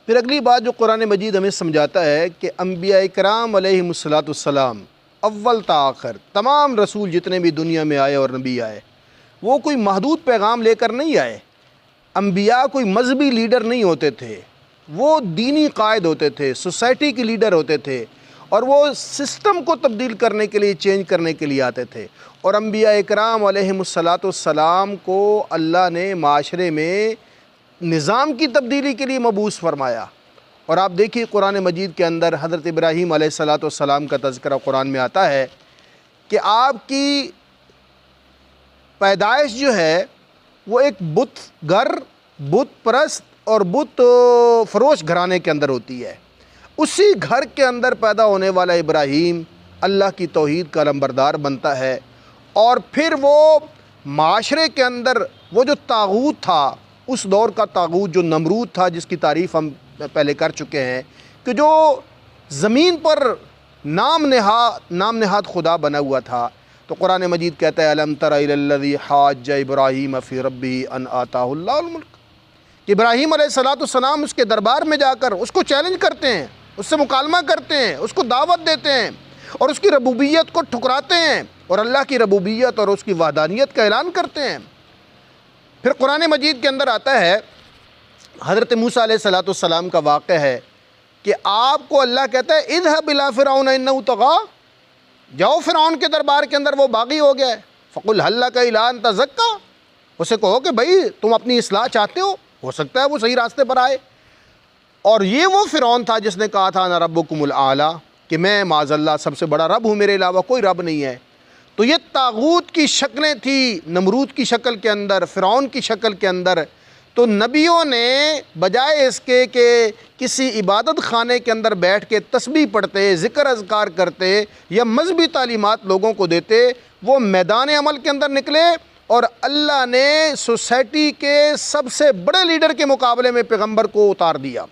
پھر اگلی بات جو قرآن مجید ہمیں سمجھاتا ہے کہ انبیاء کرام علیہم السلام اول تا آخر تمام رسول جتنے بھی دنیا میں آئے اور نبی آئے وہ کوئی محدود پیغام لے کر نہیں آئے۔ انبیاء کوئی مذہبی لیڈر نہیں ہوتے تھے، وہ دینی قائد ہوتے تھے، سوسائٹی کے لیڈر ہوتے تھے، اور وہ سسٹم کو تبدیل کرنے کے لیے، چینج کرنے کے لیے آتے تھے۔ اور انبیاء کرام علیہم السلام کو اللہ نے معاشرے میں نظام کی تبدیلی کے لیے مبعوث فرمایا۔ اور آپ دیکھیے قرآن مجید کے اندر حضرت ابراہیم علیہ السلام کا تذکرہ قرآن میں آتا ہے کہ آپ کی پیدائش جو ہے وہ ایک بت گر، بت پرست اور بت فروش گھرانے کے اندر ہوتی ہے۔ اسی گھر کے اندر پیدا ہونے والا ابراہیم اللہ کی توحید کا علمبردار بنتا ہے، اور پھر وہ معاشرے کے اندر وہ جو طاغوت تھا، اس دور کا طاغوت جو نمرود تھا، جس کی تعریف ہم پہلے کر چکے ہیں، کہ جو زمین پر نام نہاد خدا بنا ہوا تھا۔ تو قرآن مجید کہتا ہے الم تر الی الذی حاج ابراہیم فی ربہ ان آتاہ اللہ الملک، کہ ابراہیم علیہ السلام اس کے دربار میں جا کر اس کو چیلنج کرتے ہیں، اس سے مکالمہ کرتے ہیں، اس کو دعوت دیتے ہیں اور اس کی ربوبیت کو ٹھکراتے ہیں اور اللہ کی ربوبیت اور اس کی وحدانیت کا اعلان کرتے ہیں۔ پھر قرآن مجید کے اندر آتا ہے حضرت موسیٰ علیہ السلام کا واقعہ ہے کہ آپ کو اللہ کہتا ہے اذهب الى فرعون انه طغى، جاؤ فرعون کے دربار کے اندر، وہ باغی ہو گیا ہے۔ فقل هل لك الى ان تزكى، اسے کہو کہ بھائی تم اپنی اصلاح چاہتے ہو سکتا ہے وہ صحیح راستے پر آئے۔ اور یہ وہ فرعون تھا جس نے کہا تھا انا ربکم الاعلی، کہ میں معاذ اللہ سب سے بڑا رب ہوں، میرے علاوہ کوئی رب نہیں ہے۔ تو یہ طاغوت کی شکلیں تھیں، نمرود کی شکل کے اندر، فرعون کی شکل کے اندر۔ تو نبیوں نے بجائے اس کے کہ کسی عبادت خانے کے اندر بیٹھ کے تسبیح پڑھتے، ذکر اذکار کرتے یا مذہبی تعلیمات لوگوں کو دیتے، وہ میدان عمل کے اندر نکلے، اور اللہ نے سوسائٹی کے سب سے بڑے لیڈر کے مقابلے میں پیغمبر کو اتار دیا،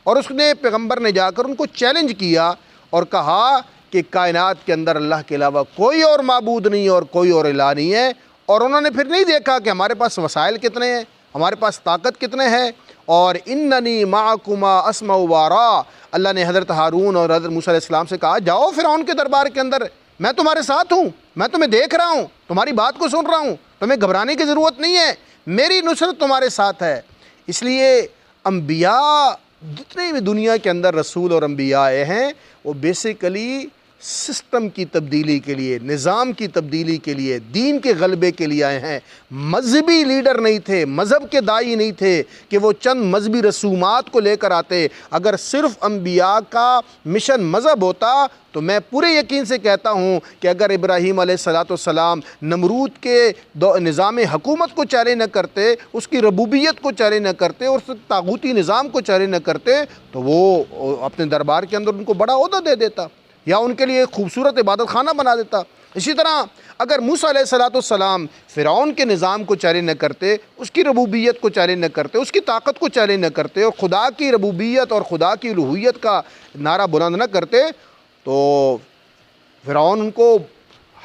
اور اس نے پیغمبر نے جا کر ان کو چیلنج کیا اور کہا کہ کائنات کے اندر اللہ کے علاوہ کوئی اور معبود نہیں اور کوئی اور الہ نہیں ہے۔ اور انہوں نے پھر نہیں دیکھا کہ ہمارے پاس وسائل کتنے ہیں، ہمارے پاس طاقت کتنے ہیں، اور اننی معکما اسمع و ارا، اللہ نے حضرت ہارون اور حضرت موسیٰ علیہ السلام سے کہا جاؤ فرعون کے دربار کے اندر، میں تمہارے ساتھ ہوں، میں تمہیں دیکھ رہا ہوں، تمہاری بات کو سن رہا ہوں، تمہیں گھبرانے کی ضرورت نہیں ہے، میری نصرت تمہارے ساتھ ہے۔ اس لیے انبیاء جتنے بھی دنیا کے اندر رسول اور انبیاء آئے ہیں وہ بیسیکلی سسٹم کی تبدیلی کے لیے، نظام کی تبدیلی کے لیے، دین کے غلبے کے لیے آئے ہیں۔ مذہبی لیڈر نہیں تھے، مذہب کے داعی نہیں تھے کہ وہ چند مذہبی رسومات کو لے کر آتے۔ اگر صرف انبیاء کا مشن مذہب ہوتا تو میں پورے یقین سے کہتا ہوں کہ اگر ابراہیم علیہ السلام نمرود کے نظام حکومت کو چیلنج نہ کرتے، اس کی ربوبیت کو چیلنج نہ کرتے اور اس طاغوتی نظام کو چیلنج نہ کرتے، تو وہ اپنے دربار کے اندر ان کو بڑا عہدہ دے دیتا یا ان کے لیے ایک خوبصورت عبادت خانہ بنا دیتا۔ اسی طرح اگر موسیٰ علیہ السلام فرعون کے نظام کو چیلنج نہ کرتے، اس کی ربوبیت کو چیلنج نہ کرتے، اس کی طاقت کو چیلنج نہ کرتے اور خدا کی ربوبیت اور خدا کی الوہیت کا نعرہ بلند نہ کرتے، تو فرعون ان کو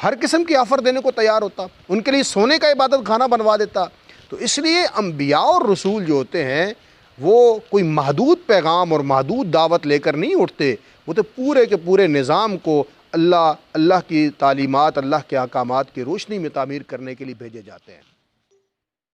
ہر قسم کی آفر دینے کو تیار ہوتا، ان کے لیے سونے کا عبادت خانہ بنوا دیتا۔ تو اس لیے انبیاء اور رسول جو ہوتے ہیں وہ کوئی محدود پیغام اور محدود دعوت لے کر نہیں اٹھتے، وہ تو پورے کے پورے نظام کو اللہ کی تعلیمات، اللہ کے احکامات کی روشنی میں تعمیر کرنے کے لیے بھیجے جاتے ہیں۔